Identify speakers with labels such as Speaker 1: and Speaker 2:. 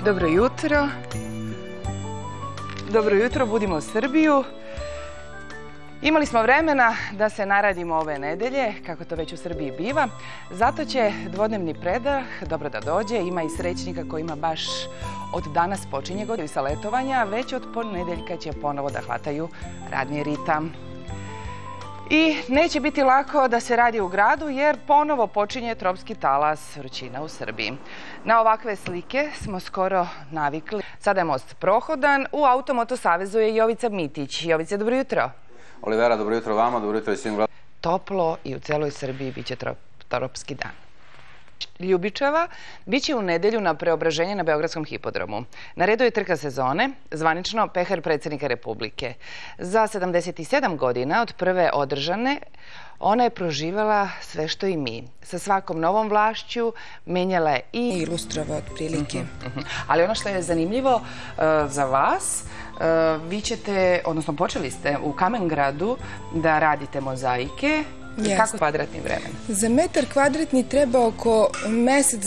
Speaker 1: Dobro jutro. Dobro jutro, budimo Srbiju. Imali smo vremena da se naradimo ove nedelje, kako to već u Srbiji biva. Zato će dvodnevni predah, dobro da dođe, ima i srećnika kojima baš od danas počinje godina sa letovanja, već od ponedeljka će ponovo da hvataju radni ritam. I neće biti lako da se radi u gradu jer ponovo počinje tropski talas vrućina u Srbiji. Na ovakve slike smo skoro navikli. Sada je most prohodan. U Automoto savezu je Jovica Mitić. Jovice, dobro jutro.
Speaker 2: Olivera, dobro jutro vama, dobro jutro i svim gledalcima.
Speaker 1: Toplo i u celoj Srbiji biće tropski dan. Ljubičeva biće u nedelju na preobraženje na Beogradskom hipodromu. Na redu je trka sezone, zvanično pehar predsjednika Republike. Za 77 godina od prve održane, ona je proživala sve što i mi. Sa svakom novom vlašću menjala je i
Speaker 3: ilustrova otprilike.
Speaker 1: Ali ono što je zanimljivo za vas, vi ćete, odnosno počeli ste u Kamengradu da radite mozaike. Kako kvadratni vremen?
Speaker 3: Za metar kvadratni treba oko mesec